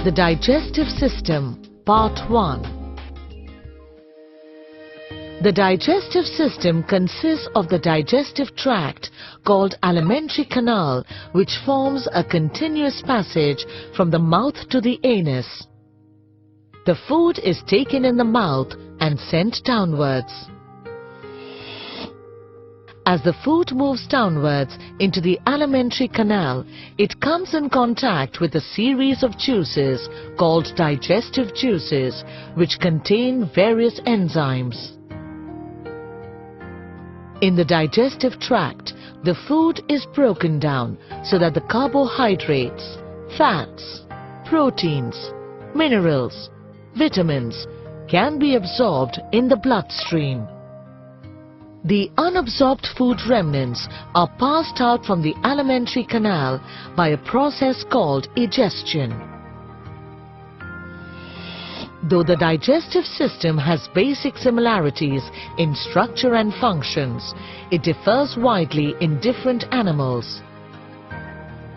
The digestive system, Part 1. The digestive system consists of the digestive tract called alimentary canal, which forms a continuous passage from the mouth to the anus. The food is taken in the mouth and sent downwards. As the food moves downwards into the alimentary canal, it comes in contact with a series of juices called digestive juices, which contain various enzymes. In the digestive tract, the food is broken down so that the carbohydrates, fats, proteins, minerals, vitamins can be absorbed in the bloodstream. The unabsorbed food remnants are passed out from the alimentary canal by a process called digestion. Though the digestive system has basic similarities in structure and functions, it differs widely in different animals.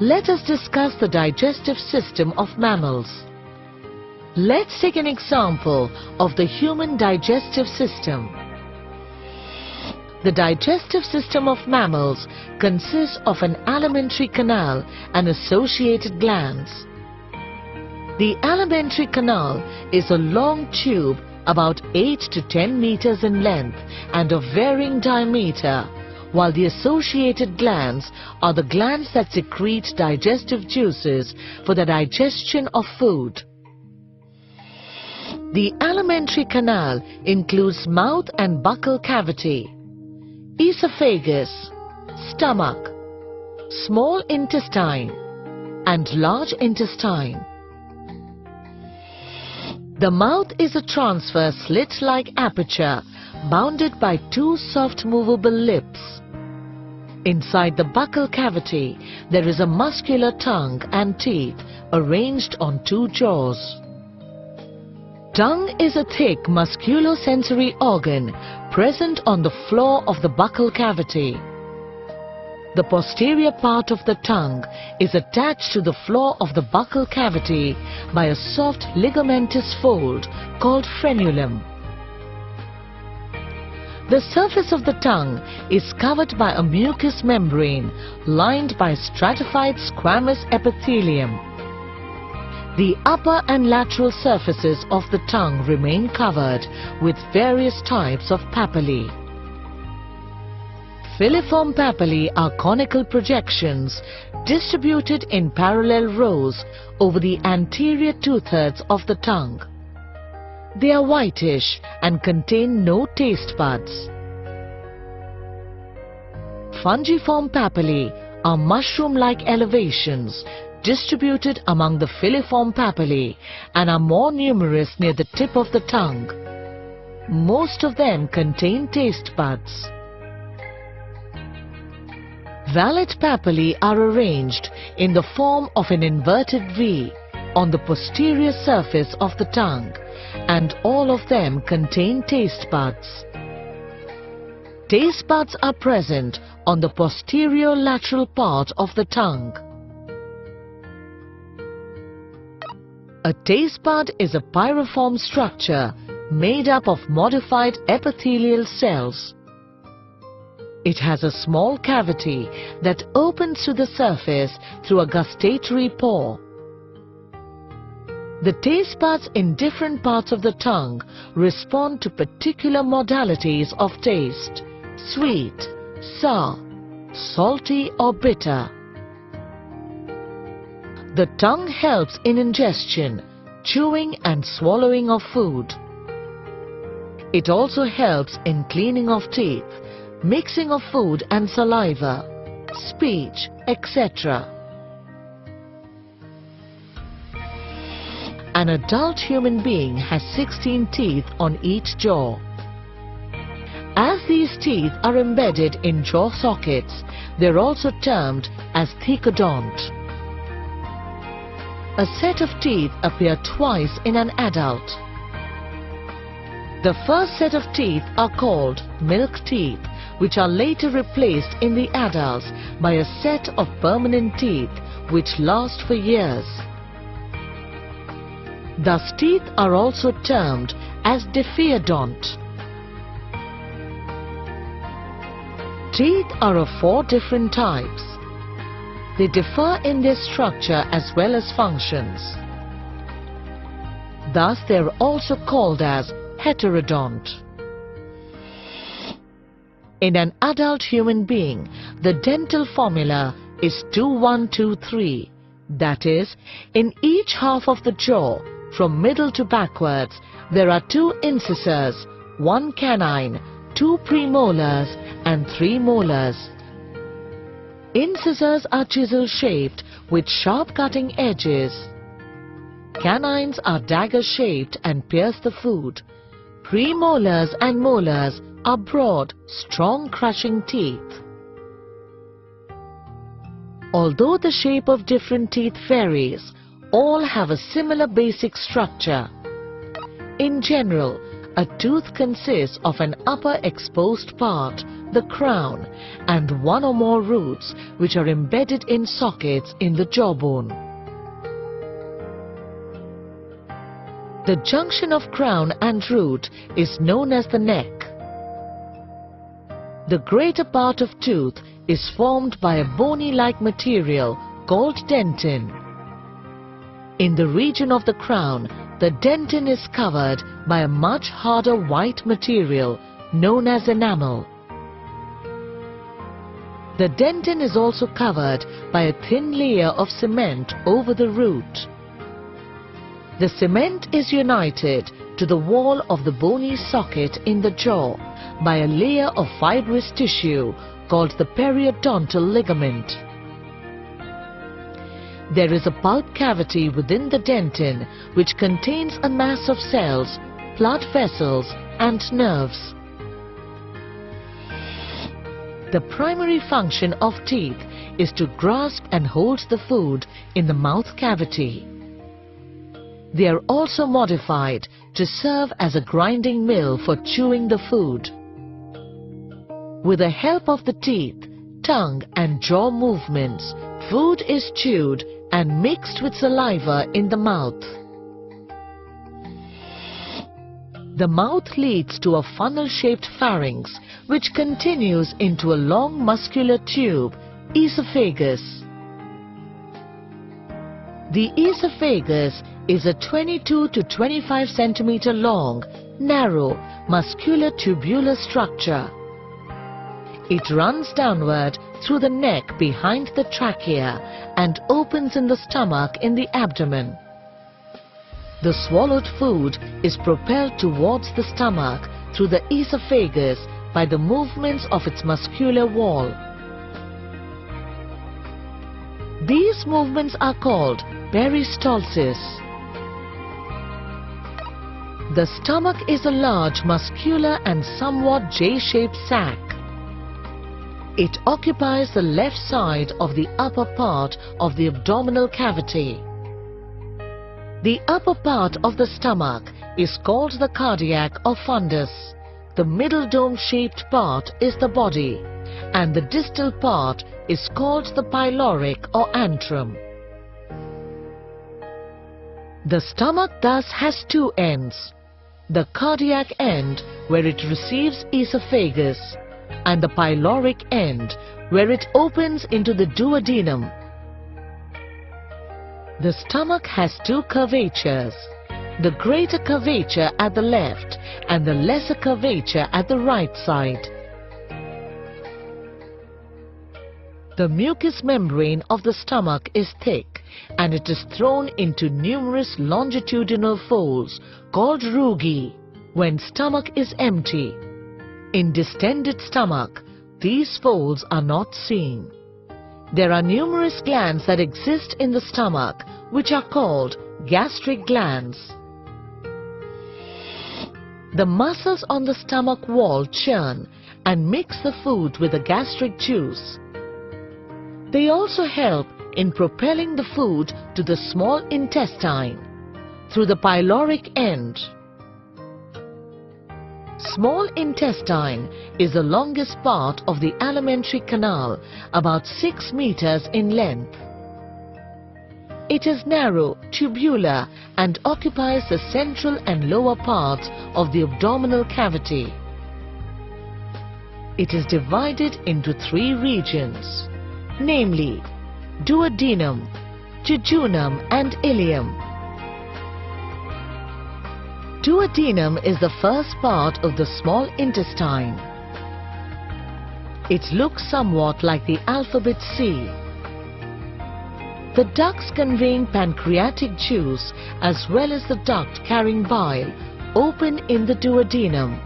Let us discuss the digestive system of mammals. Let's take an example of the human digestive system. The digestive system of mammals consists of an alimentary canal and associated glands. The alimentary canal is a long tube about 8 to 10 meters in length and of varying diameter, while the associated glands are the glands that secrete digestive juices for the digestion of food. The alimentary canal includes mouth and buccal cavity, esophagus, stomach, small intestine, and large intestine. The mouth is a transverse slit-like aperture bounded by two soft movable lips. Inside the buccal cavity, there is a muscular tongue and teeth arranged on two jaws. Tongue is a thick musculosensory organ present on the floor of the buccal cavity. The posterior part of the tongue is attached to the floor of the buccal cavity by a soft ligamentous fold called frenulum. The surface of the tongue is covered by a mucous membrane lined by stratified squamous epithelium. The upper and lateral surfaces of the tongue remain covered with various types of papillae. Filiform papillae are conical projections distributed in parallel rows over the anterior two-thirds of the tongue. They are whitish and contain no taste buds. Fungiform papillae are mushroom-like elevations distributed among the filiform papillae and are more numerous near the tip of the tongue. Most of them contain taste buds. Valid papillae are arranged in the form of an inverted V on the posterior surface of the tongue, and all of them contain taste buds. Taste buds are present on the posterior lateral part of the tongue. A taste bud is a pyriform structure made up of modified epithelial cells. It has a small cavity that opens to the surface through a gustatory pore. The taste buds in different parts of the tongue respond to particular modalities of taste: sweet, sour, salty or bitter. The tongue helps in ingestion, chewing and swallowing of food. It also helps in cleaning of teeth, mixing of food and saliva, speech, etc. An adult human being has 16 teeth on each jaw. As these teeth are embedded in jaw sockets, they are also termed as thecodont. A set of teeth appear twice in an adult. The first set of teeth are called milk teeth, which are later replaced in the adults by a set of permanent teeth which last for years. Thus teeth are also termed as diffeodont. Teeth are of 4 different types. They differ in their structure as well as functions. Thus they are also called as heterodont. In an adult human being, the dental formula is 2-1-2-3. That is, in each half of the jaw, from middle to backwards, there are 2 incisors, 1 canine, 2 premolars and 3 molars. Incisors are chisel-shaped with sharp cutting edges. Canines are dagger-shaped and pierce the food. Premolars and molars are broad, strong crushing teeth. Although the shape of different teeth varies, all have a similar basic structure. In general, a tooth consists of an upper exposed part, the crown, and 1 or more roots which are embedded in sockets in the jawbone. The junction of crown and root is known as the neck. The greater part of tooth is formed by a bony-like material called dentin. In the region of the crown, the dentin is covered by a much harder white material known as enamel. The dentin is also covered by a thin layer of cement over the root. The cement is united to the wall of the bony socket in the jaw by a layer of fibrous tissue called the periodontal ligament. There is a pulp cavity within the dentin which contains a mass of cells, blood vessels and nerves. The primary function of teeth is to grasp and hold the food in the mouth cavity. They are also modified to serve as a grinding mill for chewing the food. With the help of the teeth, tongue and jaw movements, food is chewed and mixed with saliva in the mouth. The mouth leads to a funnel-shaped pharynx which continues into a long muscular tube, esophagus. The esophagus is a 22 to 25 centimeter long, narrow, muscular tubular structure. It runs downward through the neck behind the trachea and opens in the stomach in the abdomen. The swallowed food is propelled towards the stomach through the esophagus by the movements of its muscular wall. These movements are called peristalsis. The stomach is a large, muscular and somewhat J-shaped sac. It occupies the left side of the upper part of the abdominal cavity. The upper part of the stomach is called the cardiac or fundus. The middle dome-shaped part is the body, and the distal part is called the pyloric or antrum. The stomach thus has 2 ends. The cardiac end where it receives esophagus and the pyloric end where it opens into the duodenum. The stomach has 2 curvatures, the greater curvature at the left and the lesser curvature at the right side. The mucous membrane of the stomach is thick and it is thrown into numerous longitudinal folds called rugae when stomach is empty. In distended stomach, these folds are not seen. There are numerous glands that exist in the stomach which are called gastric glands. The muscles on the stomach wall churn and mix the food with the gastric juice. They also help in propelling the food to the small intestine through the pyloric end. Small intestine is the longest part of the alimentary canal, about 6 meters in length. It is narrow, tubular and occupies the central and lower parts of the abdominal cavity. It is divided into three regions, namely duodenum, jejunum and ileum. Duodenum is the first part of the small intestine. It looks somewhat like the alphabet C. The ducts conveying pancreatic juice as well as the duct carrying bile open in the duodenum.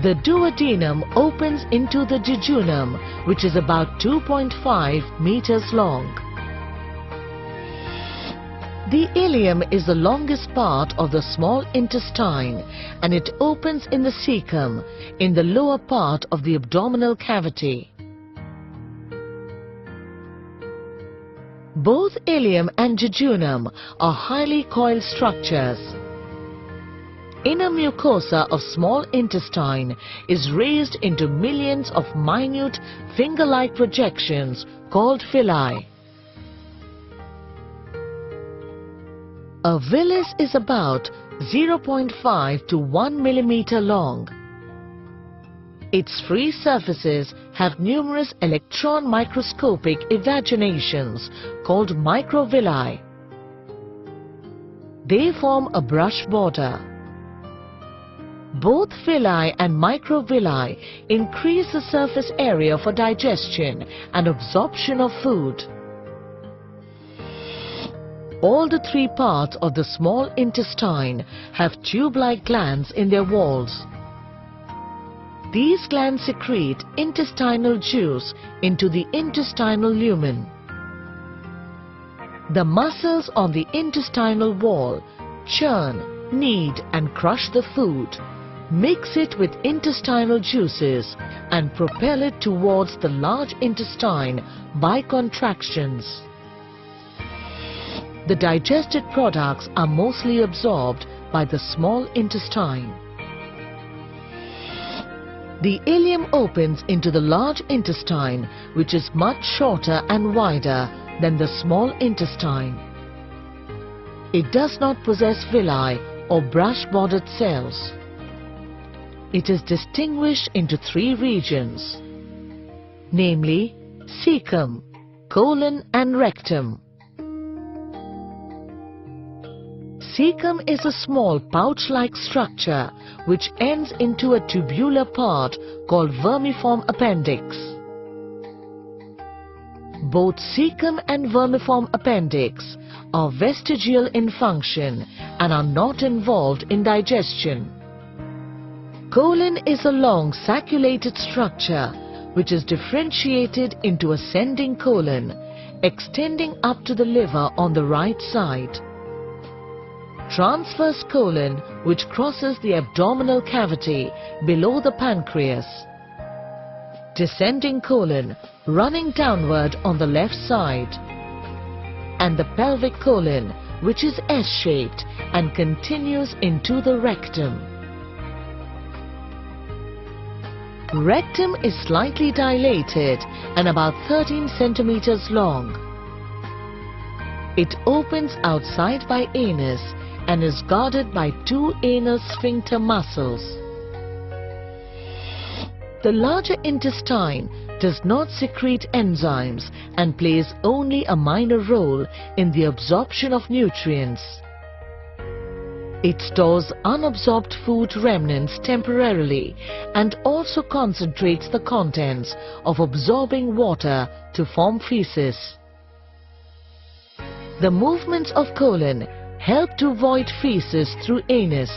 The duodenum opens into the jejunum, which is about 2.5 meters long. The ileum is the longest part of the small intestine and it opens in the cecum, in the lower part of the abdominal cavity. Both ileum and jejunum are highly coiled structures. Inner mucosa of small intestine is raised into millions of minute finger-like projections called villi. A villus is about 0.5 to 1 millimeter long. Its free surfaces have numerous electron microscopic evaginations called microvilli. They form a brush border. Both villi and microvilli increase the surface area for digestion and absorption of food. All the three parts of the small intestine have tube-like glands in their walls. These glands secrete intestinal juice into the intestinal lumen. The muscles on the intestinal wall churn, knead and crush the food, mix it with intestinal juices and propel it towards the large intestine by contractions. The digested products are mostly absorbed by the small intestine. The ileum opens into the large intestine, which is much shorter and wider than the small intestine. It does not possess villi or brush-bordered cells. It is distinguished into three regions, namely cecum, colon and rectum. Cecum is a small pouch-like structure which ends into a tubular part called vermiform appendix. Both cecum and vermiform appendix are vestigial in function and are not involved in digestion. Colon is a long sacculated structure which is differentiated into ascending colon, extending up to the liver on the right side. Transverse colon, which crosses the abdominal cavity below the pancreas. Descending colon, running downward on the left side. And the pelvic colon, which is S-shaped and continues into the rectum. Rectum is slightly dilated and about 13 centimeters long. It opens outside by anus and is guarded by two anal sphincter muscles. The larger intestine does not secrete enzymes and plays only a minor role in the absorption of nutrients. It stores unabsorbed food remnants temporarily and also concentrates the contents of absorbing water to form feces. The movements of colon help to void feces through anus.